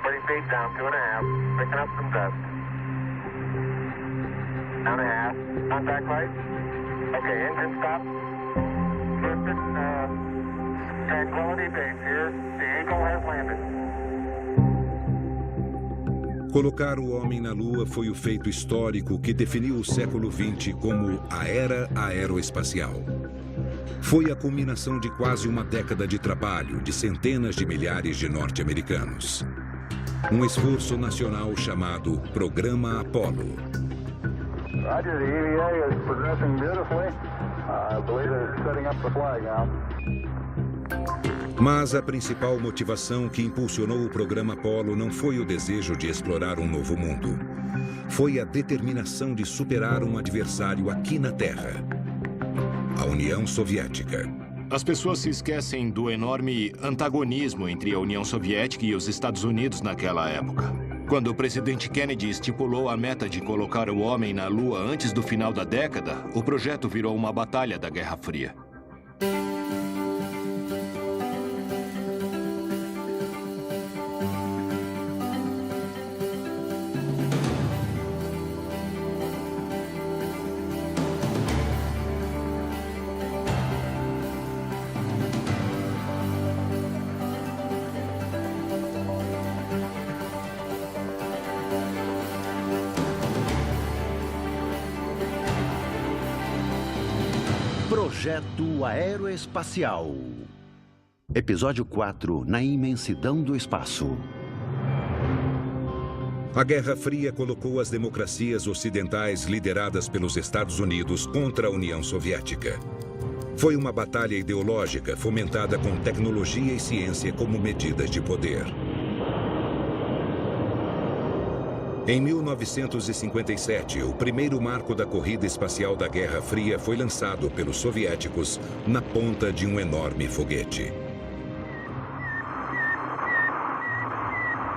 30 feet down, 2.5. Picking up some dust. 1.5. Contact light. Okay, engine stop. Houston, tranquility base here. The Eagle has landed. Colocar o homem na Lua foi o feito histórico que definiu o século XX como a Era Aeroespacial. Foi a culminação de quase uma década de trabalho de centenas de milhares de norte-americanos. Um esforço nacional chamado Programa Apollo. Roger, the EVA is progressing beautifully. I believe it's setting up the flag now. Mas a principal motivação que impulsionou o programa Apollo não foi o desejo de explorar um novo mundo. Foi a determinação de superar um adversário aqui na Terra. A União Soviética. As pessoas se esquecem do enorme antagonismo entre a União Soviética e os Estados Unidos naquela época. Quando o presidente Kennedy estipulou a meta de colocar o homem na Lua antes do final da década, o projeto virou uma batalha da Guerra Fria. Projeto Aeroespacial. Episódio 4, na imensidão do espaço. A Guerra Fria colocou as democracias ocidentais lideradas pelos Estados Unidos contra a União Soviética. Foi uma batalha ideológica fomentada com tecnologia e ciência como medidas de poder. Em 1957, o primeiro marco da corrida espacial da Guerra Fria foi lançado pelos soviéticos na ponta de um enorme foguete.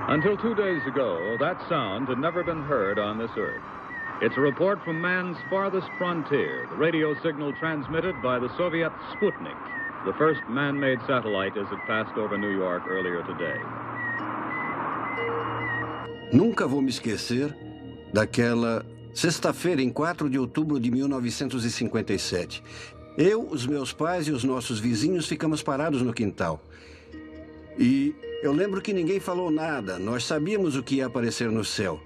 Until 2 days ago, that sound had never been heard on this Earth. It's a report from man's farthest frontier, the radio signal transmitted by the Soviet Sputnik, the first man-made satellite as it passed over New York earlier today. Nunca vou me esquecer daquela sexta-feira, em 4 de outubro de 1957. Eu, os meus pais e os nossos vizinhos ficamos parados no quintal. E eu lembro que ninguém falou nada. Nós sabíamos o que ia aparecer no céu.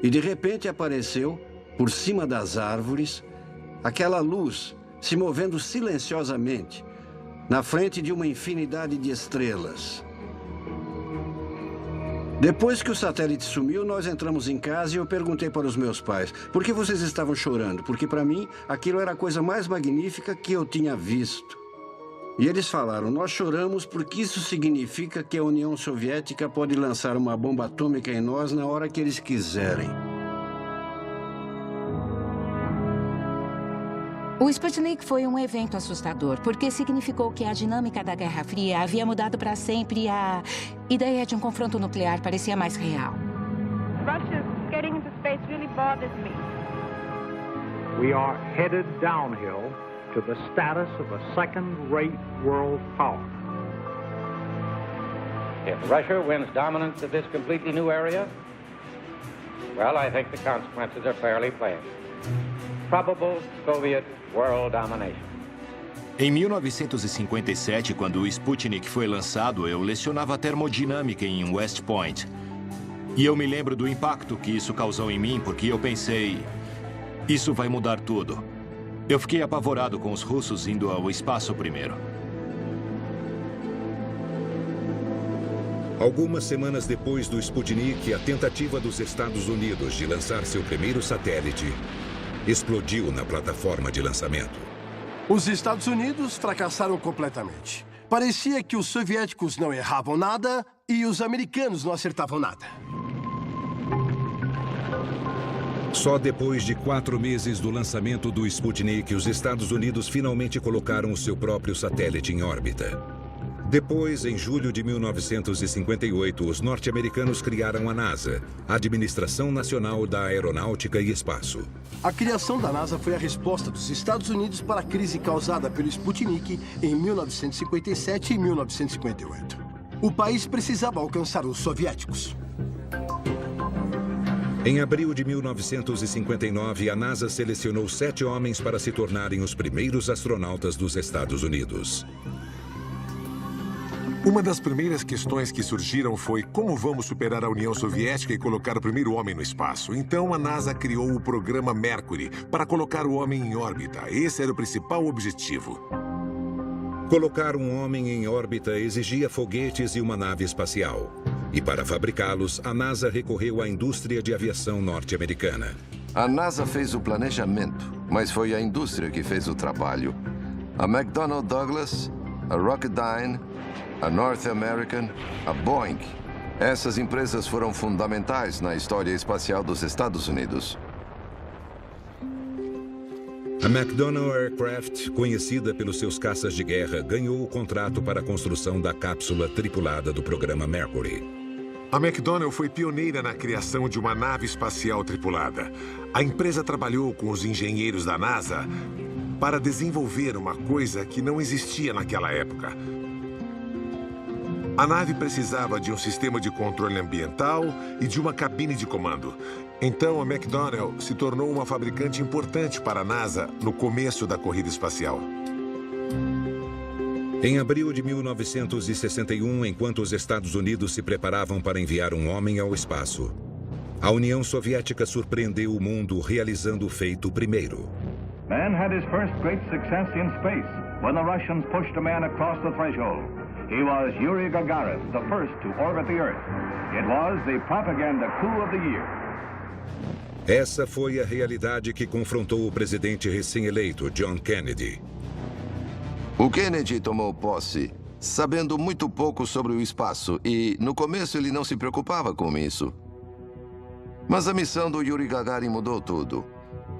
E de repente apareceu, por cima das árvores, aquela luz se movendo silenciosamente, na frente de uma infinidade de estrelas. Depois que o satélite sumiu, nós entramos em casa e eu perguntei para os meus pais: por que vocês estavam chorando? Porque para mim, aquilo era a coisa mais magnífica que eu tinha visto. E eles falaram: nós choramos porque isso significa que a União Soviética pode lançar uma bomba atômica em nós na hora que eles quiserem. O Sputnik foi um evento assustador, porque significou que a dinâmica da Guerra Fria havia mudado para sempre e a ideia de um confronto nuclear parecia mais real. Russia getting into space really bothers me. We are headed downhill to the status of a second-rate world power. If Russia wins dominance of this completely new area, well, I think the consequences are fairly plain. Probable Soviet world domination. Em 1957, quando o Sputnik foi lançado, eu lecionava termodinâmica em West Point. E eu me lembro do impacto que isso causou em mim, porque eu pensei, isso vai mudar tudo. Eu fiquei apavorado com os russos indo ao espaço primeiro. Algumas semanas depois do Sputnik, a tentativa dos Estados Unidos de lançar seu primeiro satélite explodiu na plataforma de lançamento. Os Estados Unidos fracassaram completamente. Parecia que os soviéticos não erravam nada e os americanos não acertavam nada. Só depois de 4 meses do lançamento do Sputnik, os Estados Unidos finalmente colocaram o seu próprio satélite em órbita. Depois, em julho de 1958, os norte-americanos criaram a NASA, a Administração Nacional da Aeronáutica e Espaço. A criação da NASA foi a resposta dos Estados Unidos para a crise causada pelo Sputnik em 1957 e 1958. O país precisava alcançar os soviéticos. Em abril de 1959, a NASA selecionou 7 homens para se tornarem os primeiros astronautas dos Estados Unidos. Uma das primeiras questões que surgiram foi como vamos superar a União Soviética e colocar o primeiro homem no espaço. Então a NASA criou o programa Mercury para colocar o homem em órbita. Esse era o principal objetivo. Colocar um homem em órbita exigia foguetes e uma nave espacial. E para fabricá-los, a NASA recorreu à indústria de aviação norte-americana. A NASA fez o planejamento, mas foi a indústria que fez o trabalho. A McDonnell Douglas, a Rocketdyne, a North American, a Boeing. Essas empresas foram fundamentais na história espacial dos Estados Unidos. A McDonnell Aircraft, conhecida pelos seus caças de guerra, ganhou o contrato para a construção da cápsula tripulada do programa Mercury. A McDonnell foi pioneira na criação de uma nave espacial tripulada. A empresa trabalhou com os engenheiros da NASA para desenvolver uma coisa que não existia naquela época. A nave precisava de um sistema de controle ambiental e de uma cabine de comando. Então, a McDonnell se tornou uma fabricante importante para a NASA no começo da corrida espacial. Em abril de 1961, enquanto os Estados Unidos se preparavam para enviar um homem ao espaço, a União Soviética surpreendeu o mundo realizando o feito primeiro. Man had his first great success in space when the Russians pushed a man across the threshold. He was Yuri Gagarin, the first to orbit the Earth. It was the propaganda coup of the year. Essa foi a realidade que confrontou o presidente recém-eleito, John Kennedy. O Kennedy tomou posse sabendo muito pouco sobre o espaço e, no começo, ele não se preocupava com isso. Mas a missão do Yuri Gagarin mudou tudo.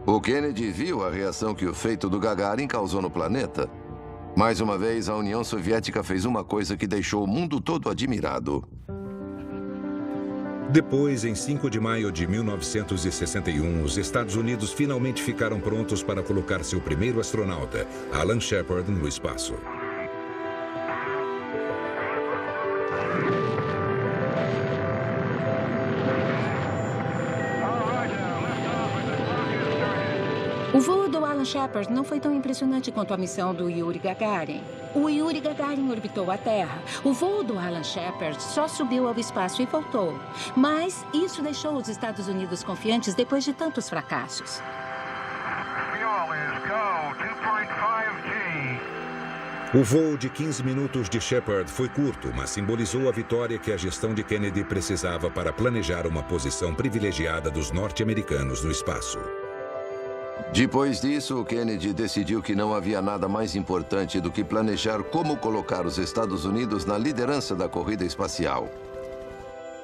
O Kennedy viu a reação que o feito do Gagarin causou no planeta. Mais uma vez, a União Soviética fez uma coisa que deixou o mundo todo admirado. Depois, em 5 de maio de 1961, os Estados Unidos finalmente ficaram prontos para colocar seu primeiro astronauta, Alan Shepard, no espaço. O voo do Alan Shepard não foi tão impressionante quanto a missão do Yuri Gagarin. O Yuri Gagarin orbitou a Terra. O voo do Alan Shepard só subiu ao espaço e voltou. Mas isso deixou os Estados Unidos confiantes depois de tantos fracassos. O voo de 15 minutos de Shepard foi curto, mas simbolizou a vitória que a gestão de Kennedy precisava para planejar uma posição privilegiada dos norte-americanos no espaço. Depois disso, o Kennedy decidiu que não havia nada mais importante do que planejar como colocar os Estados Unidos na liderança da corrida espacial.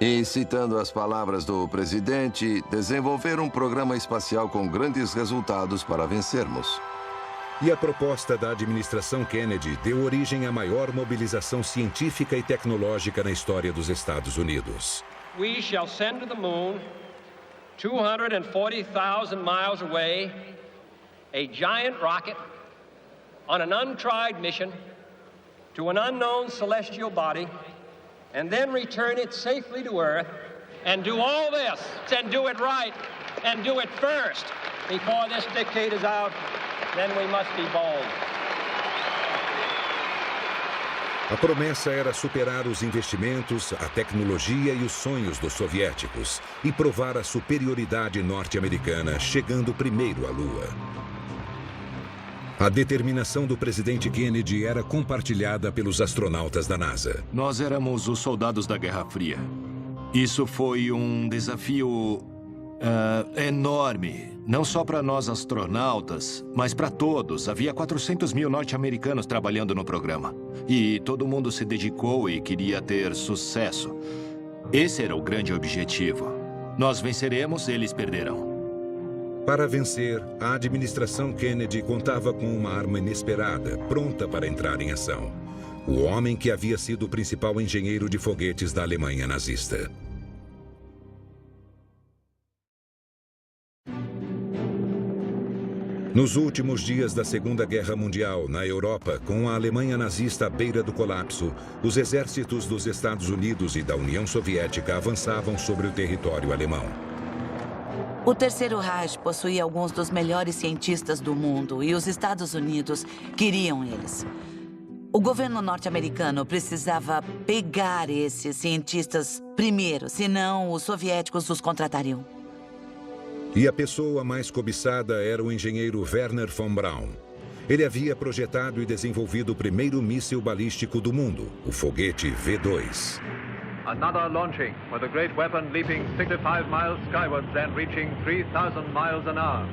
E, citando as palavras do presidente, desenvolver um programa espacial com grandes resultados para vencermos. E a proposta da administração Kennedy deu origem à maior mobilização científica e tecnológica na história dos Estados Unidos. We shall send to the moon, 240,000 miles away, a giant rocket on an untried mission to an unknown celestial body, and then return it safely to Earth, and do all this, and do it right, and do it first. Before this decade is out, then we must be bold. A promessa era superar os investimentos, a tecnologia e os sonhos dos soviéticos e provar a superioridade norte-americana, chegando primeiro à Lua. A determinação do presidente Kennedy era compartilhada pelos astronautas da NASA. Nós éramos os soldados da Guerra Fria. Isso foi um desafio enorme, não só para nós astronautas, mas para todos. Havia 400 mil norte-americanos trabalhando no programa. E todo mundo se dedicou e queria ter sucesso. Esse era o grande objetivo. Nós venceremos, eles perderão. Para vencer, a administração Kennedy contava com uma arma inesperada, pronta para entrar em ação. O homem que havia sido o principal engenheiro de foguetes da Alemanha nazista. Nos últimos dias da Segunda Guerra Mundial, na Europa, com a Alemanha nazista à beira do colapso, os exércitos dos Estados Unidos e da União Soviética avançavam sobre o território alemão. O Terceiro Reich possuía alguns dos melhores cientistas do mundo e os Estados Unidos queriam eles. O governo norte-americano precisava pegar esses cientistas primeiro, senão os soviéticos os contratariam. E a pessoa mais cobiçada era o engenheiro Wernher von Braun. Ele havia projetado e desenvolvido o primeiro míssil balístico do mundo, o foguete V2. Another launching, with a great weapon leaping 65 miles skywards and reaching 3,000 miles an hour.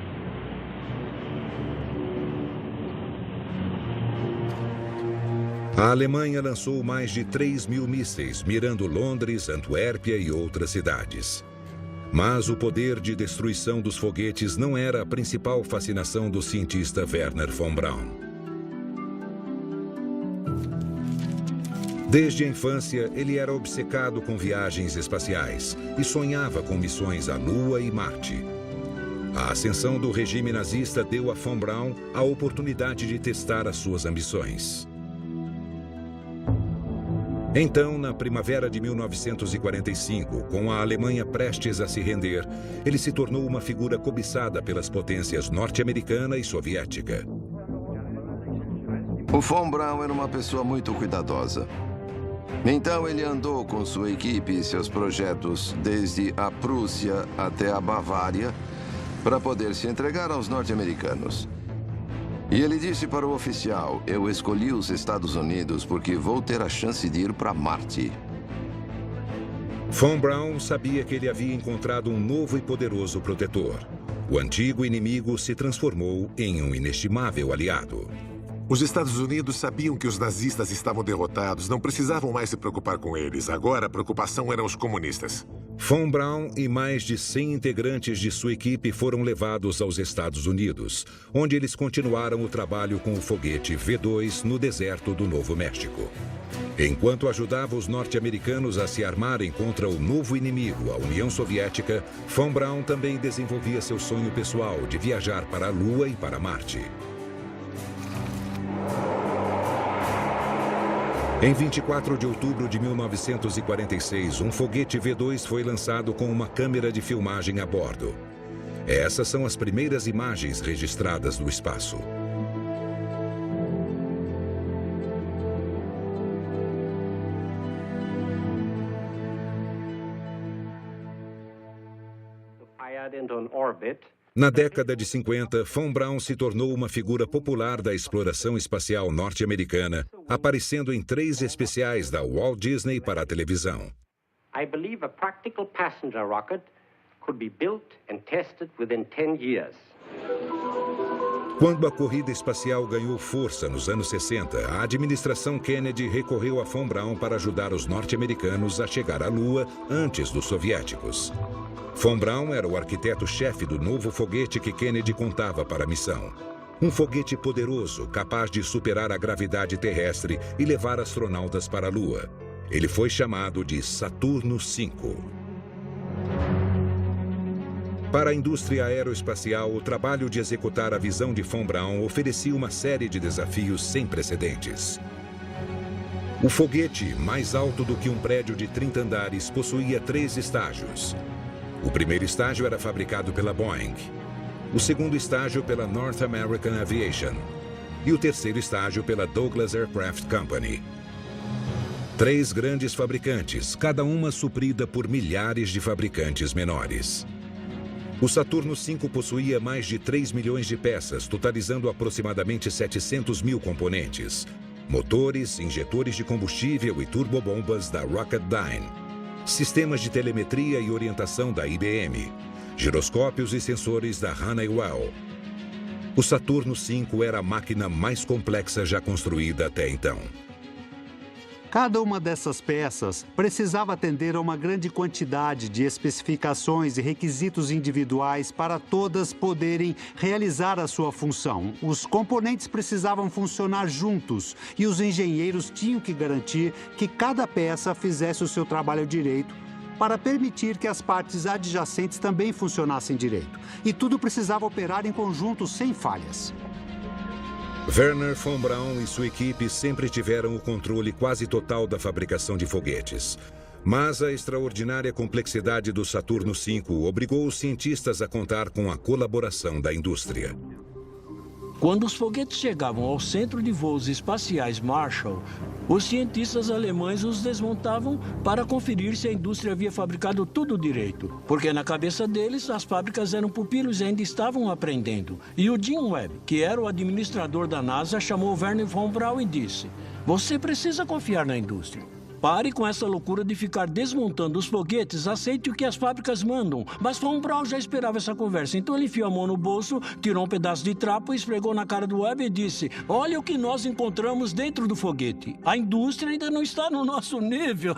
A Alemanha lançou mais de 3.000 mísseis, mirando Londres, Antuérpia e outras cidades. Mas o poder de destruição dos foguetes não era a principal fascinação do cientista Wernher von Braun. Desde a infância, ele era obcecado com viagens espaciais e sonhava com missões à Lua e Marte. A ascensão do regime nazista deu a von Braun a oportunidade de testar as suas ambições. Então, na primavera de 1945, com a Alemanha prestes a se render, ele se tornou uma figura cobiçada pelas potências norte-americana e soviética. O von Braun era uma pessoa muito cuidadosa. Então ele andou com sua equipe e seus projetos desde a Prússia até a Bavária para poder se entregar aos norte-americanos. E ele disse para o oficial: eu escolhi os Estados Unidos porque vou ter a chance de ir para Marte. Von Braun sabia que ele havia encontrado um novo e poderoso protetor. O antigo inimigo se transformou em um inestimável aliado. Os Estados Unidos sabiam que os nazistas estavam derrotados, não precisavam mais se preocupar com eles. Agora a preocupação eram os comunistas. Von Braun e mais de 100 integrantes de sua equipe foram levados aos Estados Unidos, onde eles continuaram o trabalho com o foguete V2 no deserto do Novo México. Enquanto ajudava os norte-americanos a se armarem contra o novo inimigo, a União Soviética, von Braun também desenvolvia seu sonho pessoal de viajar para a Lua e para Marte. Em 24 de outubro de 1946, um foguete V2 foi lançado com uma câmera de filmagem a bordo. Essas são as primeiras imagens registradas do espaço. Na década de 50, von Braun se tornou uma figura popular da exploração espacial norte-americana, aparecendo em 3 especiais da Walt Disney para a televisão. I believe a practical passenger rocket could be built and tested within 10 years. Quando a corrida espacial ganhou força nos anos 60, a administração Kennedy recorreu a von Braun para ajudar os norte-americanos a chegar à Lua antes dos soviéticos. Von Braun era o arquiteto-chefe do novo foguete que Kennedy contava para a missão. Um foguete poderoso, capaz de superar a gravidade terrestre e levar astronautas para a Lua. Ele foi chamado de Saturno V. Para a indústria aeroespacial, o trabalho de executar a visão de von Braun oferecia uma série de desafios sem precedentes. O foguete, mais alto do que um prédio de 30 andares, possuía 3 estágios. O primeiro estágio era fabricado pela Boeing, o segundo estágio pela North American Aviation e o terceiro estágio pela Douglas Aircraft Company. 3 grandes fabricantes, cada uma suprida por milhares de fabricantes menores. O Saturno V possuía mais de 3 milhões de peças, totalizando aproximadamente 700 mil componentes. Motores, injetores de combustível e turbobombas da Rocketdyne. Sistemas de telemetria e orientação da IBM, giroscópios e sensores da Honeywell. O Saturno V era a máquina mais complexa já construída até então. Cada uma dessas peças precisava atender a uma grande quantidade de especificações e requisitos individuais para todas poderem realizar a sua função. Os componentes precisavam funcionar juntos e os engenheiros tinham que garantir que cada peça fizesse o seu trabalho direito para permitir que as partes adjacentes também funcionassem direito. E tudo precisava operar em conjunto sem falhas. Wernher von Braun e sua equipe sempre tiveram o controle quase total da fabricação de foguetes. Mas a extraordinária complexidade do Saturno V obrigou os cientistas a contar com a colaboração da indústria. Quando os foguetes chegavam ao Centro de Voos Espaciais Marshall, os cientistas alemães os desmontavam para conferir se a indústria havia fabricado tudo direito. Porque na cabeça deles, as fábricas eram pupilos e ainda estavam aprendendo. E o Jim Webb, que era o administrador da NASA, chamou Wernher von Braun e disse: "Você precisa confiar na indústria. Pare com essa loucura de ficar desmontando os foguetes, aceite o que as fábricas mandam." Mas von Braun já esperava essa conversa, então ele enfiou a mão no bolso, tirou um pedaço de trapo e esfregou na cara do Webb e disse: "Olha o que nós encontramos dentro do foguete. A indústria ainda não está no nosso nível."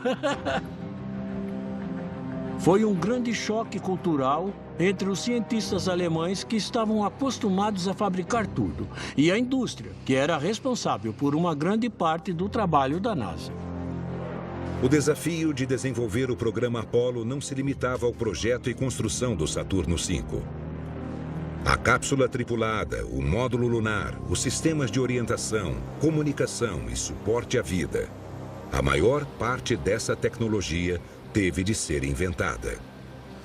Foi um grande choque cultural entre os cientistas alemães que estavam acostumados a fabricar tudo e a indústria, que era responsável por uma grande parte do trabalho da NASA. O desafio de desenvolver o programa Apollo não se limitava ao projeto e construção do Saturno V. A cápsula tripulada, o módulo lunar, os sistemas de orientação, comunicação e suporte à vida. A maior parte dessa tecnologia teve de ser inventada.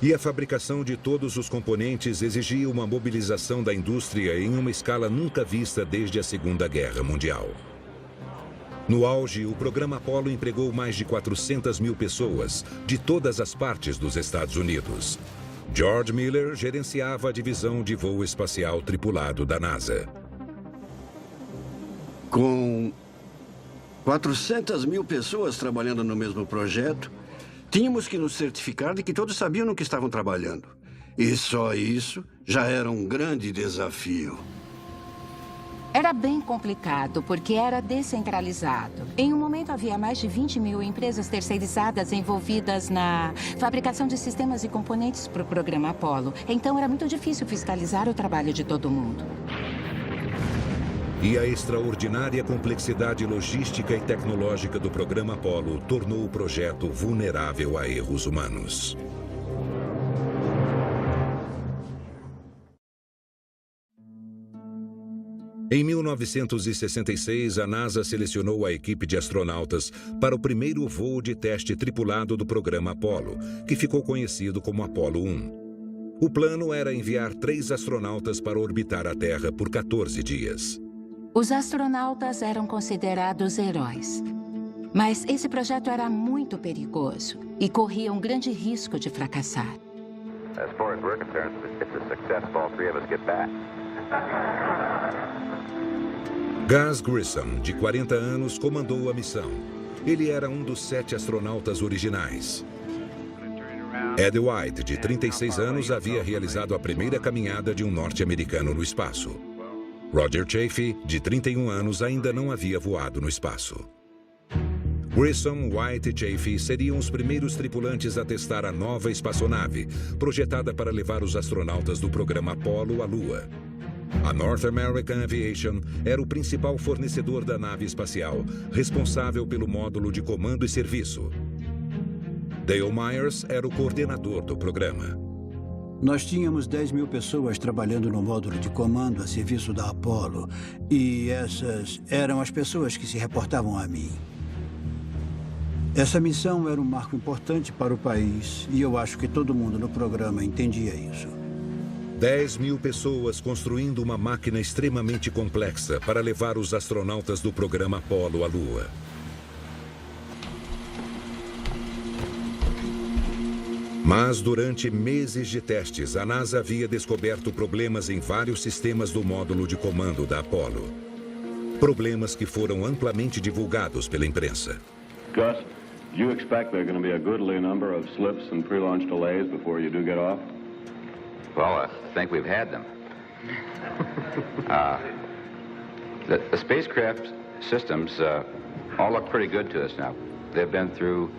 E a fabricação de todos os componentes exigia uma mobilização da indústria em uma escala nunca vista desde a Segunda Guerra Mundial. No auge, o programa Apollo empregou mais de 400 mil pessoas, de todas as partes dos Estados Unidos. George Miller gerenciava a divisão de voo espacial tripulado da NASA. Com 400 mil pessoas trabalhando no mesmo projeto, tínhamos que nos certificar de que todos sabiam no que estavam trabalhando. E só isso já era um grande desafio. Era bem complicado, porque era descentralizado. Em um momento, havia mais de 20 mil empresas terceirizadas envolvidas na fabricação de sistemas e componentes para o programa Apollo. Então, era muito difícil fiscalizar o trabalho de todo mundo. E a extraordinária complexidade logística e tecnológica do programa Apollo tornou o projeto vulnerável a erros humanos. Em 1966, a NASA selecionou a equipe de astronautas para o primeiro voo de teste tripulado do programa Apollo, que ficou conhecido como Apollo 1. O plano era enviar 3 astronautas para orbitar a Terra por 14 dias. Os astronautas eram considerados heróis. Mas esse projeto era muito perigoso e corria um grande risco de fracassar. As far as we're concerned, it's a success if all 3 of us get back. Gus Grissom, de 40 anos, comandou a missão. Ele era um dos 7 astronautas originais. Ed White, de 36 anos, havia realizado a primeira caminhada de um norte-americano no espaço. Roger Chaffee, de 31 anos, ainda não havia voado no espaço. Grissom, White e Chaffee seriam os primeiros tripulantes a testar a nova espaçonave, projetada para levar os astronautas do programa Apollo à Lua. A North American Aviation era o principal fornecedor da nave espacial, responsável pelo módulo de comando e serviço. Dale Myers era o coordenador do programa. Nós tínhamos 10 mil pessoas trabalhando no módulo de comando a serviço da Apollo, e essas eram as pessoas que se reportavam a mim. Essa missão era um marco importante para o país, e eu acho que todo mundo no programa entendia isso. 10 mil pessoas construindo uma máquina extremamente complexa para levar os astronautas do programa Apollo à Lua. Mas durante meses de testes, a NASA havia descoberto problemas em vários sistemas do módulo de comando da Apollo. Problemas que foram amplamente divulgados pela imprensa. Gus, do you expect there are going to be a goodly number of slips and pre-launch delays before you do get off? Well, I think we've had them. The spacecraft systems all look pretty good to us now. They've been through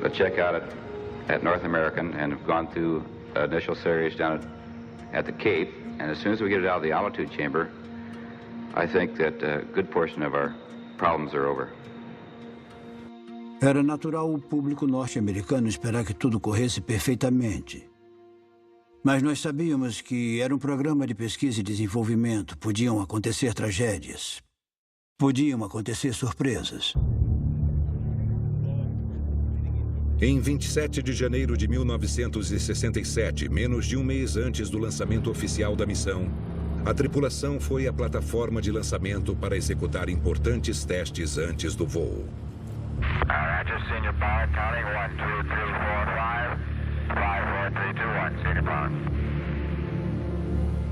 the checkout at North American and have gone through initial series down at the Cape. And as soon as we get it out of the altitude chamber, I think that a good portion of our problems are over. Era natural o público norte-americano esperar que tudo corresse perfeitamente. Mas nós sabíamos que era um programa de pesquisa e desenvolvimento. Podiam acontecer tragédias. Podiam acontecer surpresas. Em 27 de janeiro de 1967, menos de um mês antes do lançamento oficial da missão, a tripulação foi à plataforma de lançamento para executar importantes testes antes do voo.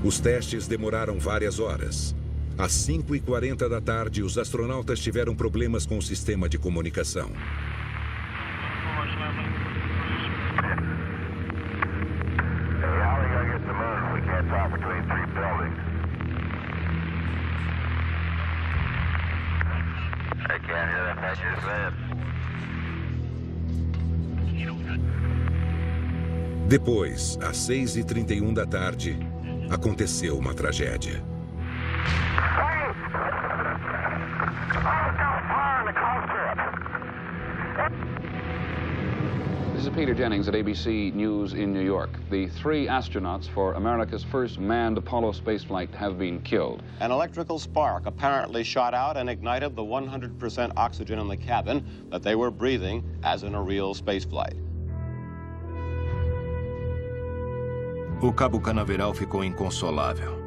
Os testes demoraram várias horas. Às 5h40 da tarde, os astronautas tiveram problemas com o sistema de comunicação. Depois, às 6h31 da tarde, aconteceu uma tragédia. This is Peter Jennings at ABC News in New York. The 3 astronauts for America's first manned Apollo spaceflight have been killed. An electrical spark apparently shot out and ignited the 100% oxygen in the cabin that they were breathing as in a real spaceflight. O Cabo Canaveral ficou inconsolável.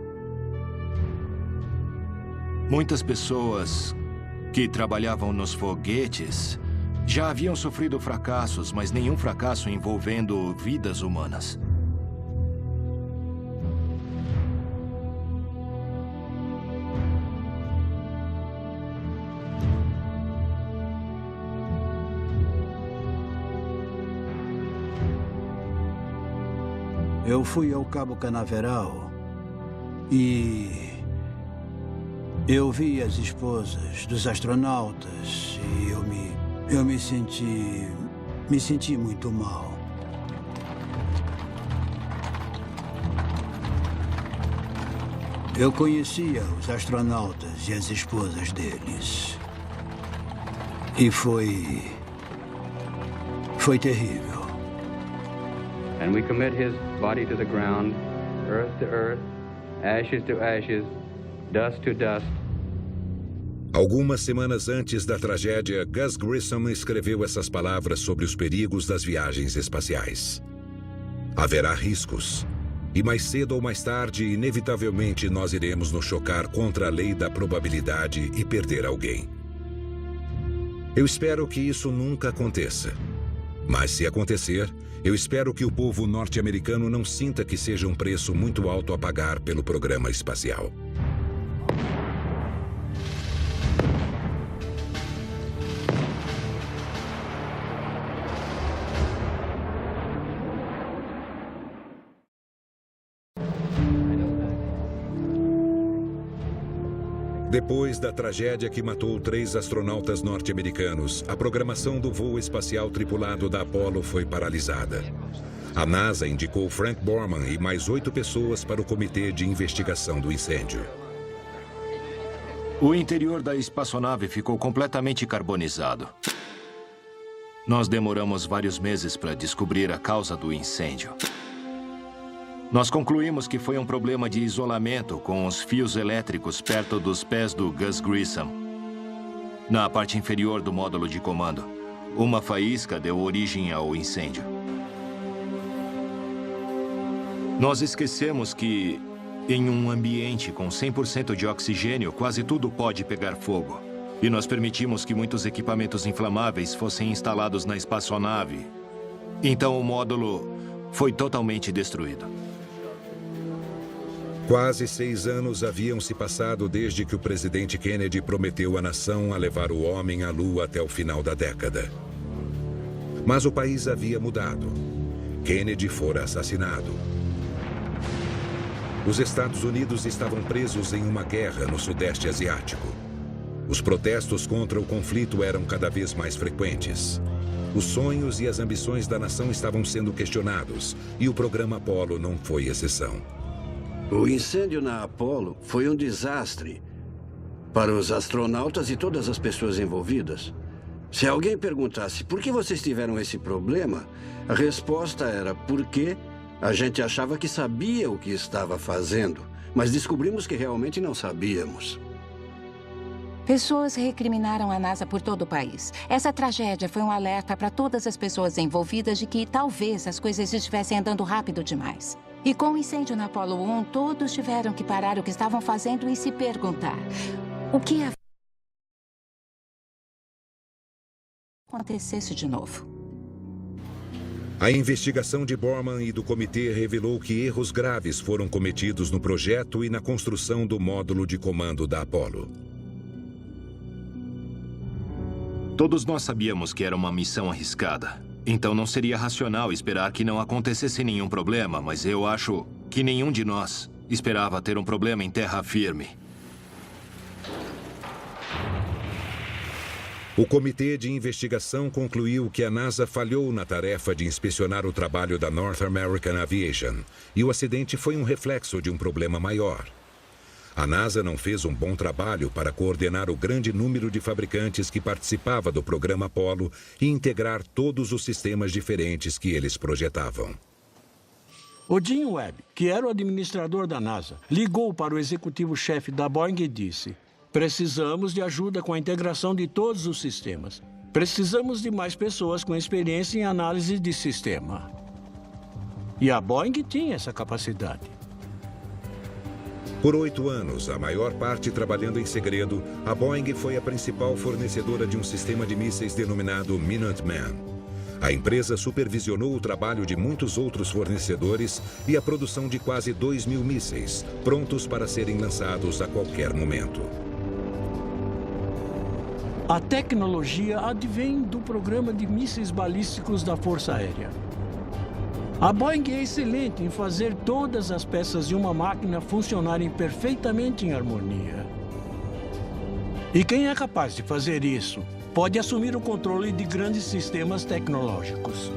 Muitas pessoas que trabalhavam nos foguetes já haviam sofrido fracassos, mas nenhum fracasso envolvendo vidas humanas. Eu fui ao Cabo Canaveral e eu vi as esposas dos astronautas e eu me senti muito mal. Eu conhecia os astronautas e as esposas deles. E foi terrível. And we commit his body to the ground, earth to earth, ashes to ashes, dust to dust. Algumas semanas antes da tragédia, Gus Grissom escreveu essas palavras sobre os perigos das viagens espaciais. Haverá riscos. E mais cedo ou mais tarde, inevitavelmente, nós iremos nos chocar contra a lei da probabilidade e perder alguém. Eu espero que isso nunca aconteça. Mas se acontecer, eu espero que o povo norte-americano não sinta que seja um preço muito alto a pagar pelo programa espacial. Depois da tragédia que matou 3 astronautas norte-americanos, a programação do voo espacial tripulado da Apollo foi paralisada. A NASA indicou Frank Borman e mais 8 pessoas para o Comitê de Investigação do Incêndio. O interior da espaçonave ficou completamente carbonizado. Nós demoramos vários meses para descobrir a causa do incêndio. Nós concluímos que foi um problema de isolamento com os fios elétricos perto dos pés do Gus Grissom. Na parte inferior do módulo de comando, uma faísca deu origem ao incêndio. Nós esquecemos que, em um ambiente com 100% de oxigênio, quase tudo pode pegar fogo. E nós permitimos que muitos equipamentos inflamáveis fossem instalados na espaçonave. Então o módulo foi totalmente destruído. Quase 6 anos haviam se passado desde que o presidente Kennedy prometeu à nação a levar o homem à Lua até o final da década. Mas o país havia mudado. Kennedy fora assassinado. Os Estados Unidos estavam presos em uma guerra no Sudeste Asiático. Os protestos contra o conflito eram cada vez mais frequentes. Os sonhos e as ambições da nação estavam sendo questionados, e o programa Apollo não foi exceção. O incêndio na Apollo foi um desastre para os astronautas e todas as pessoas envolvidas. Se alguém perguntasse por que vocês tiveram esse problema, a resposta era porque a gente achava que sabia o que estava fazendo, mas descobrimos que realmente não sabíamos. Pessoas recriminaram a NASA por todo o país. Essa tragédia foi um alerta para todas as pessoas envolvidas de que talvez as coisas estivessem andando rápido demais. E com o incêndio na Apollo 1, todos tiveram que parar o que estavam fazendo e se perguntar: o que acontecesse de novo? A investigação de Borman e do comitê revelou que erros graves foram cometidos no projeto e na construção do módulo de comando da Apollo. Todos nós sabíamos que era uma missão arriscada. Então não seria racional esperar que não acontecesse nenhum problema, mas eu acho que nenhum de nós esperava ter um problema em terra firme. O comitê de investigação concluiu que a NASA falhou na tarefa de inspecionar o trabalho da North American Aviation, e o acidente foi um reflexo de um problema maior. A NASA não fez um bom trabalho para coordenar o grande número de fabricantes que participava do programa Apollo e integrar todos os sistemas diferentes que eles projetavam. O Jim Webb, que era o administrador da NASA, ligou para o executivo-chefe da Boeing e disse: precisamos de ajuda com a integração de todos os sistemas. Precisamos de mais pessoas com experiência em análise de sistema. E a Boeing tinha essa capacidade. Por 8 anos, a maior parte trabalhando em segredo, a Boeing foi a principal fornecedora de um sistema de mísseis denominado Minuteman. A empresa supervisionou o trabalho de muitos outros fornecedores e a produção de quase 2.000 mísseis, prontos para serem lançados a qualquer momento. A tecnologia advém do programa de mísseis balísticos da Força Aérea. A Boeing é excelente em fazer todas as peças de uma máquina funcionarem perfeitamente em harmonia. E quem é capaz de fazer isso pode assumir o controle de grandes sistemas tecnológicos.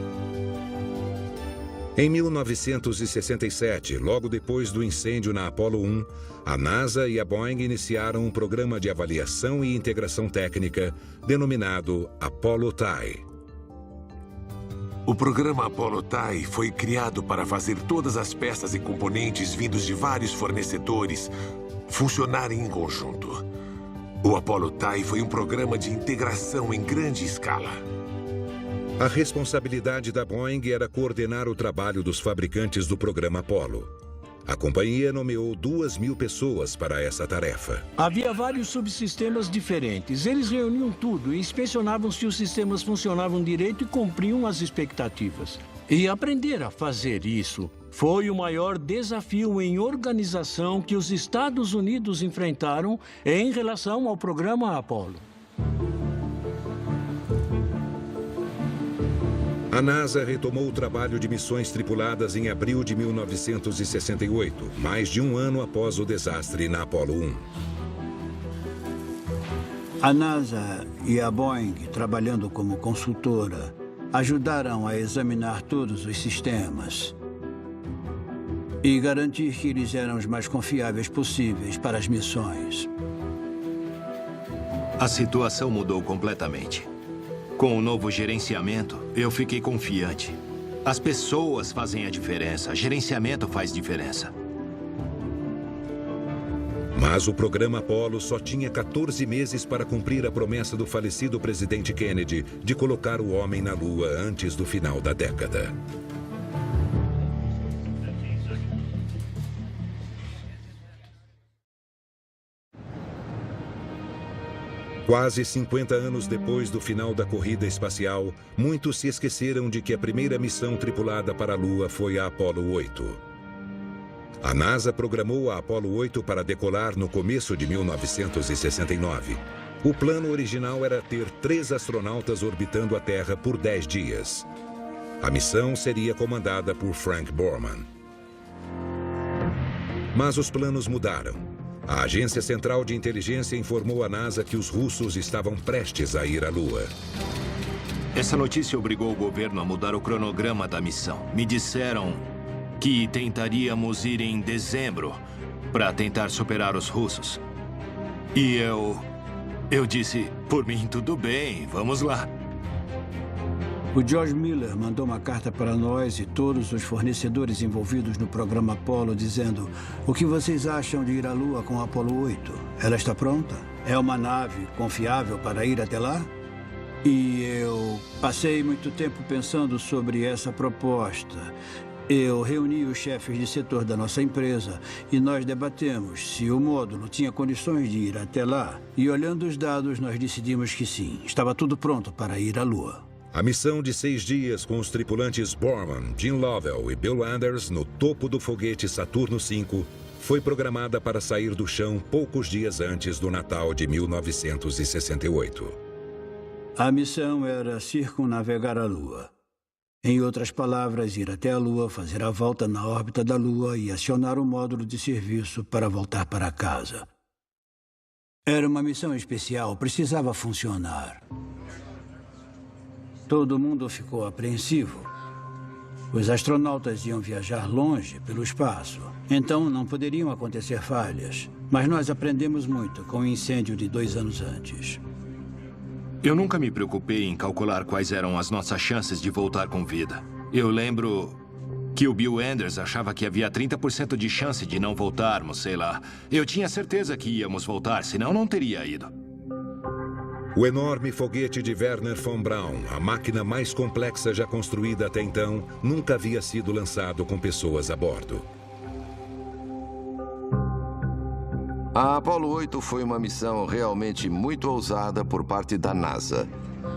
Em 1967, logo depois do incêndio na Apollo 1, a NASA e a Boeing iniciaram um programa de avaliação e integração técnica denominado Apollo TIE. O programa Apollo TIE foi criado para fazer todas as peças e componentes vindos de vários fornecedores funcionarem em conjunto. O Apollo TIE foi um programa de integração em grande escala. A responsabilidade da Boeing era coordenar o trabalho dos fabricantes do programa Apollo. A companhia nomeou 2.000 pessoas para essa tarefa. Havia vários subsistemas diferentes. Eles reuniam tudo e inspecionavam se os sistemas funcionavam direito e cumpriam as expectativas. E aprender a fazer isso foi o maior desafio em organização que os Estados Unidos enfrentaram em relação ao programa Apollo. A NASA retomou o trabalho de missões tripuladas em abril de 1968, mais de um ano após o desastre na Apollo 1. A NASA e a Boeing, trabalhando como consultora, ajudaram a examinar todos os sistemas e garantir que eles eram os mais confiáveis possíveis para as missões. A situação mudou completamente. Com o novo gerenciamento, eu fiquei confiante. As pessoas fazem a diferença, gerenciamento faz diferença. Mas o programa Apollo só tinha 14 meses para cumprir a promessa do falecido presidente Kennedy de colocar o homem na Lua antes do final da década. Quase 50 anos depois do final da corrida espacial, muitos se esqueceram de que a primeira missão tripulada para a Lua foi a Apollo 8. A NASA programou a Apollo 8 para decolar no começo de 1969. O plano original era ter 3 astronautas orbitando a Terra por 10 dias. A missão seria comandada por Frank Borman. Mas os planos mudaram. A Agência Central de Inteligência informou à NASA que os russos estavam prestes a ir à Lua. Essa notícia obrigou o governo a mudar o cronograma da missão. Me disseram que tentaríamos ir em dezembro para tentar superar os russos. E eu disse, por mim tudo bem, vamos lá. O George Miller mandou uma carta para nós e todos os fornecedores envolvidos no programa Apollo dizendo: o que vocês acham de ir à Lua com o Apollo 8? Ela está pronta? É uma nave confiável para ir até lá? E eu passei muito tempo pensando sobre essa proposta. Eu reuni os chefes de setor da nossa empresa e nós debatemos se o módulo tinha condições de ir até lá. E olhando os dados, nós decidimos que sim, estava tudo pronto para ir à Lua. A missão de 6 dias com os tripulantes Borman, Jim Lovell e Bill Anders no topo do foguete Saturno V foi programada para sair do chão poucos dias antes do Natal de 1968. A missão era circunnavegar a Lua. Em outras palavras, ir até a Lua, fazer a volta na órbita da Lua e acionar o módulo de serviço para voltar para casa. Era uma missão especial, precisava funcionar. Todo mundo ficou apreensivo. Os astronautas iam viajar longe pelo espaço, então não poderiam acontecer falhas. Mas nós aprendemos muito com o incêndio de 2 anos antes. Eu nunca me preocupei em calcular quais eram as nossas chances de voltar com vida. Eu lembro que o Bill Anders achava que havia 30% de chance de não voltarmos, sei lá. Eu tinha certeza que íamos voltar, senão não teria ido. O enorme foguete de Wernher von Braun, a máquina mais complexa já construída até então, nunca havia sido lançado com pessoas a bordo. A Apollo 8 foi uma missão realmente muito ousada por parte da NASA.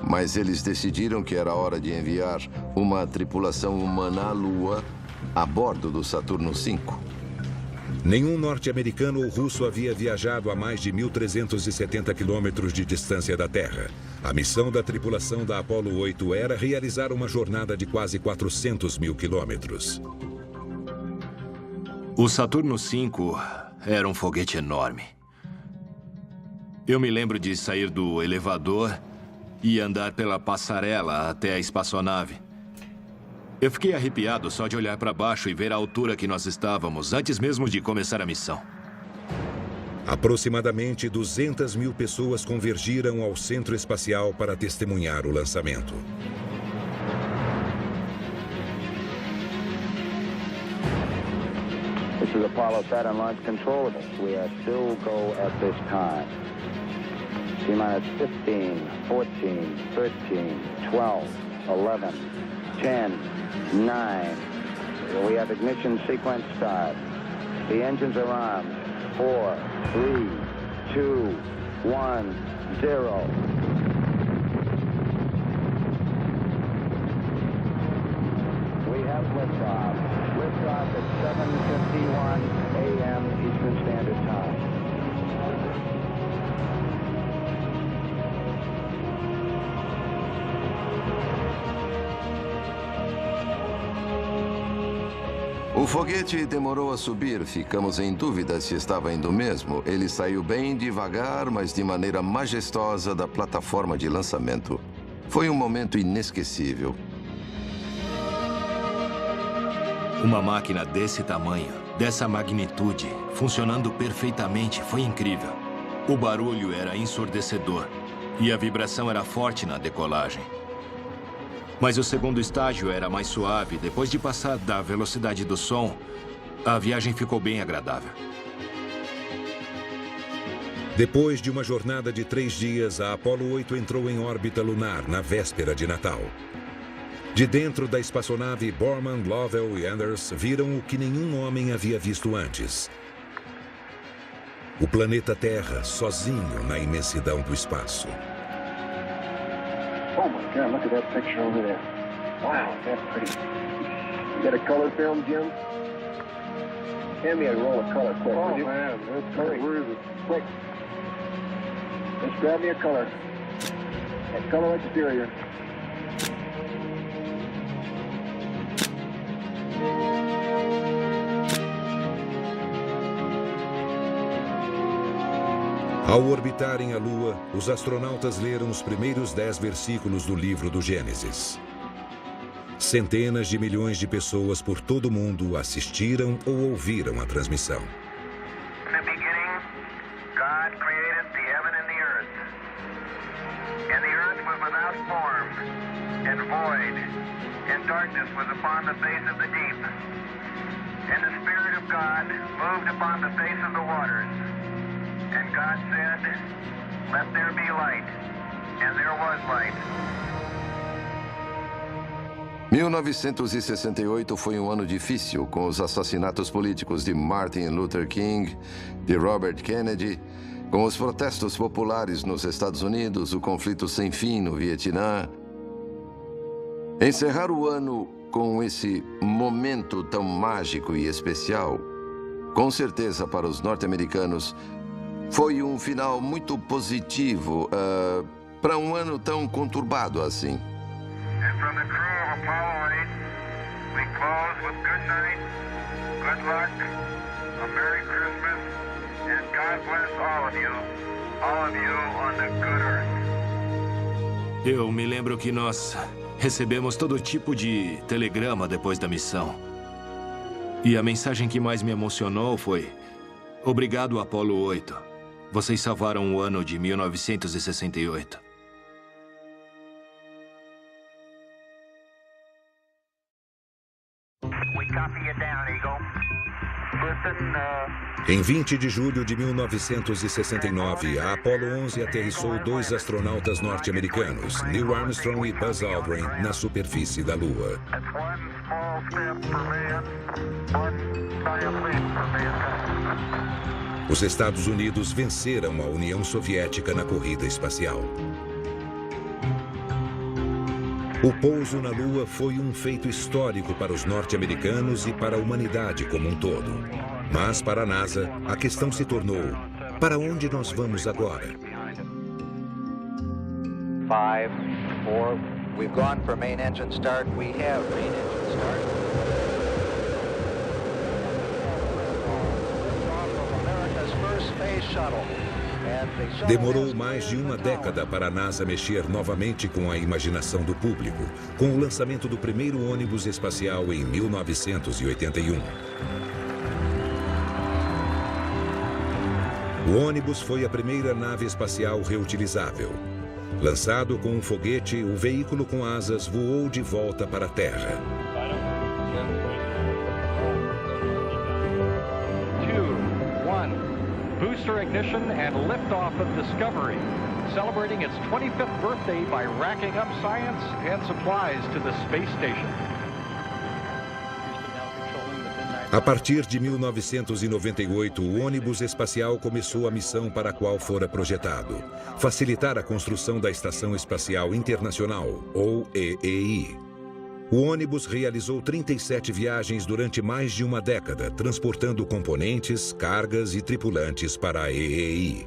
Mas eles decidiram que era hora de enviar uma tripulação humana à Lua a bordo do Saturno V. Nenhum norte-americano ou russo havia viajado a mais de 1.370 quilômetros de distância da Terra. A missão da tripulação da Apollo 8 era realizar uma jornada de quase 400 mil quilômetros. O Saturno V era um foguete enorme. Eu me lembro de sair do elevador e andar pela passarela até a espaçonave. Eu fiquei arrepiado só de olhar para baixo e ver a altura que nós estávamos, antes mesmo de começar a missão. Aproximadamente 200 mil pessoas convergiram ao centro espacial para testemunhar o lançamento. This is Apollo Saturn Launch Control. We are still go at this time. T-minus 15, 14, 13, 12, 11, 10, 9. We have ignition sequence start. The engines are armed. 4, 3, 2, 1, 0. We have liftoff. Liftoff at 7:51 a.m. Eastern Standard Time. O foguete demorou a subir, ficamos em dúvida se estava indo mesmo. Ele saiu bem devagar, mas de maneira majestosa da plataforma de lançamento. Foi um momento inesquecível. Uma máquina desse tamanho, dessa magnitude, funcionando perfeitamente, foi incrível. O barulho era ensurdecedor e a vibração era forte na decolagem. Mas o segundo estágio era mais suave. Depois de passar da velocidade do som, a viagem ficou bem agradável. Depois de uma jornada de 3 dias, a Apollo 8 entrou em órbita lunar na véspera de Natal. De dentro da espaçonave, Borman, Lovell e Anders viram o que nenhum homem havia visto antes. O planeta Terra, sozinho na imensidão do espaço. Oh my God, look at that picture over there. Wow, that's pretty. You got a color film, Jim? Hand me a roll of color, quick. Oh man, that's great. Where is it? Quick. Just grab me a color. A color exterior. Ao orbitarem a Lua, os astronautas leram os primeiros 10 versículos do livro do Gênesis. Centenas de milhões de pessoas por todo o mundo assistiram ou ouviram a transmissão. In the beginning, God created the heaven and the earth. And the earth was without form and void, of the deep. And the Spirit of God moved upon the face of the waters. And God said, "Let there be light." And there was light. 1968 foi um ano difícil, com os assassinatos políticos de Martin Luther King, de Robert Kennedy, com os protestos populares nos Estados Unidos, o conflito sem fim no Vietnã. Encerrar o ano com esse momento tão mágico e especial, com certeza para os norte-americanos, foi um final muito positivo para um ano tão conturbado assim. And from the crew of Apollo 8, we close with good night, good luck, a Merry Christmas, and God bless all of you on the good earth. Eu me lembro que nós recebemos todo tipo de telegrama depois da missão. E a mensagem que mais me emocionou foi: obrigado, Apollo 8. Vocês salvaram o ano de 1968. Em 20 de julho de 1969, a Apollo 11 aterrissou 2 astronautas norte-americanos, Neil Armstrong e Buzz Aldrin, na superfície da Lua. Os Estados Unidos venceram a União Soviética na corrida espacial. O pouso na Lua foi um feito histórico para os norte-americanos e para a humanidade como um todo. Mas para a NASA, a questão se tornou: para onde nós vamos agora? 5, 4, we've gone for main engine start. We have main engine start. America's first space shuttle. Demorou mais de uma década para a NASA mexer novamente com a imaginação do público, com o lançamento do primeiro ônibus espacial em 1981. O ônibus foi a primeira nave espacial reutilizável. Lançado com um foguete, o veículo com asas voou de volta para a Terra. Booster ignition and liftoff of Discovery, celebrating its 25th birthday by racking up science and supplies to the space station. A partir de 1998, o ônibus espacial começou a missão para a qual fora projetado: facilitar a construção da Estação Espacial Internacional, ou EEI. O ônibus realizou 37 viagens durante mais de uma década, transportando componentes, cargas e tripulantes para a EEI.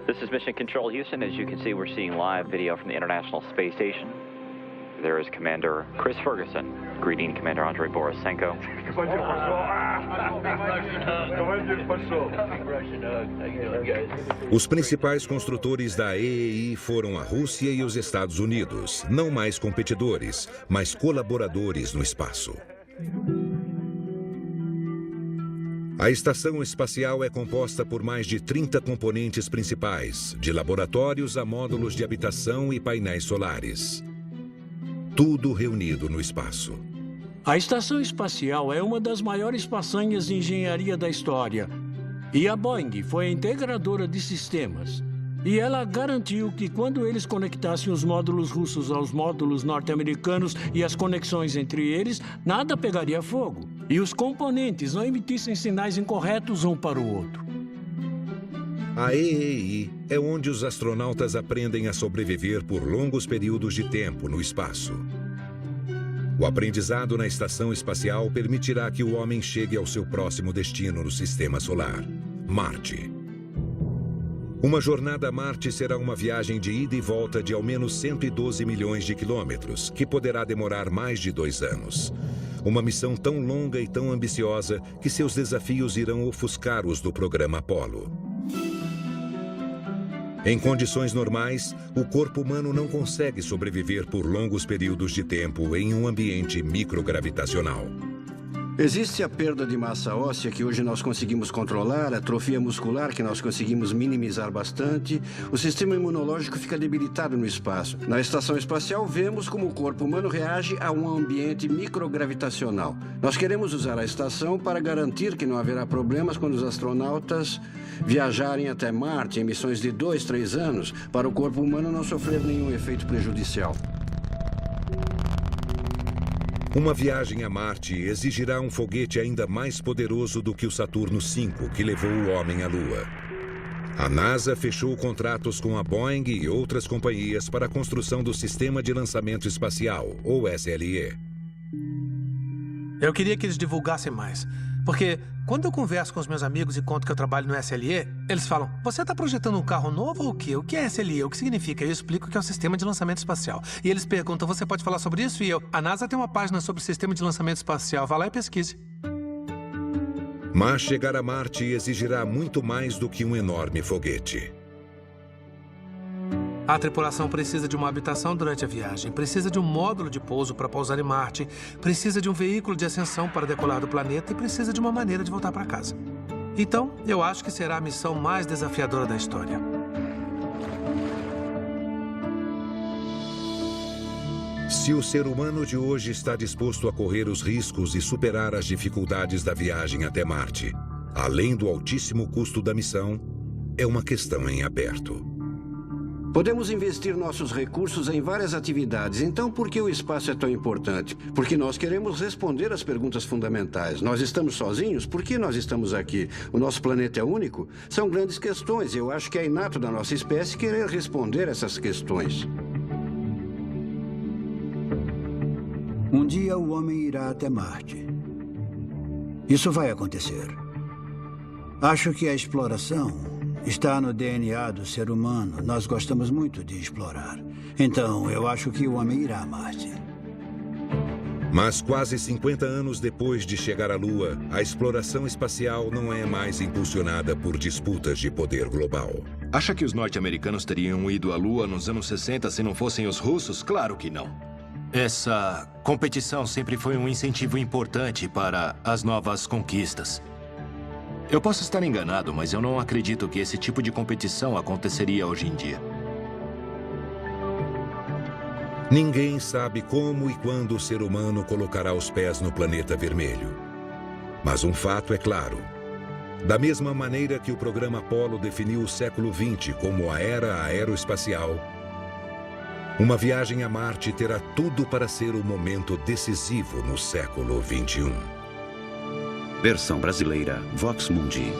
This is Mission Control Houston. As you can see, we're seeing live video from the International Space Station. There is Commander Chris Ferguson greeting Commander Andrei Borisenko. Os principais construtores da EEI foram a Rússia e os Estados Unidos, não mais competidores, mas colaboradores no espaço. A estação espacial é composta por mais de 30 componentes principais, de laboratórios a módulos de habitação e painéis solares. Tudo reunido no espaço. A estação espacial é uma das maiores façanhas de engenharia da história. E a Boeing foi a integradora de sistemas. E ela garantiu que quando eles conectassem os módulos russos aos módulos norte-americanos e as conexões entre eles, nada pegaria fogo. E os componentes não emitissem sinais incorretos um para o outro. A EEI é onde os astronautas aprendem a sobreviver por longos períodos de tempo no espaço. O aprendizado na estação espacial permitirá que o homem chegue ao seu próximo destino no sistema solar, Marte. Uma jornada a Marte será uma viagem de ida e volta de ao menos 112 milhões de quilômetros, que poderá demorar mais de 2 anos. Uma missão tão longa e tão ambiciosa que seus desafios irão ofuscar os do programa Apollo. Em condições normais, o corpo humano não consegue sobreviver por longos períodos de tempo em um ambiente microgravitacional. Existe a perda de massa óssea que hoje nós conseguimos controlar, a atrofia muscular que nós conseguimos minimizar bastante, o sistema imunológico fica debilitado no espaço. Na estação espacial, vemos como o corpo humano reage a um ambiente microgravitacional. Nós queremos usar a estação para garantir que não haverá problemas quando os astronautas viajarem até Marte em missões de 2, 3 anos, para o corpo humano não sofrer nenhum efeito prejudicial. Uma viagem a Marte exigirá um foguete ainda mais poderoso do que o Saturno V, que levou o homem à Lua. A NASA fechou contratos com a Boeing e outras companhias para a construção do Sistema de Lançamento Espacial, ou SLE. Eu queria que eles divulgassem mais, porque quando eu converso com os meus amigos e conto que eu trabalho no SLE, eles falam, você está projetando um carro novo ou o quê? O que é SLE? O que significa? Eu explico que é o Sistema de Lançamento Espacial. E eles perguntam, você pode falar sobre isso? E eu, a NASA tem uma página sobre o Sistema de Lançamento Espacial, vá lá e pesquise. Mas chegar a Marte exigirá muito mais do que um enorme foguete. A tripulação precisa de uma habitação durante a viagem, precisa de um módulo de pouso para pousar em Marte, precisa de um veículo de ascensão para decolar do planeta e precisa de uma maneira de voltar para casa. Então, eu acho que será a missão mais desafiadora da história. Se o ser humano de hoje está disposto a correr os riscos e superar as dificuldades da viagem até Marte, além do altíssimo custo da missão, é uma questão em aberto. Podemos investir nossos recursos em várias atividades. Então, por que o espaço é tão importante? Porque nós queremos responder às perguntas fundamentais. Nós estamos sozinhos? Por que nós estamos aqui? O nosso planeta é único? São grandes questões e eu acho que é inato da nossa espécie querer responder essas questões. Um dia o homem irá até Marte. Isso vai acontecer. Acho que a exploração está no DNA do ser humano. Nós gostamos muito de explorar. Então, eu acho que o homem irá a Marte. Mas quase 50 anos depois de chegar à Lua, a exploração espacial não é mais impulsionada por disputas de poder global. Acha que os norte-americanos teriam ido à Lua nos anos 60 se não fossem os russos? Claro que não. Essa competição sempre foi um incentivo importante para as novas conquistas. Eu posso estar enganado, mas eu não acredito que esse tipo de competição aconteceria hoje em dia. Ninguém sabe como e quando o ser humano colocará os pés no planeta vermelho. Mas um fato é claro. Da mesma maneira que o programa Apollo definiu o século XX como a era aeroespacial, uma viagem a Marte terá tudo para ser o momento decisivo no século XXI. Versão brasileira, Vox Mundi.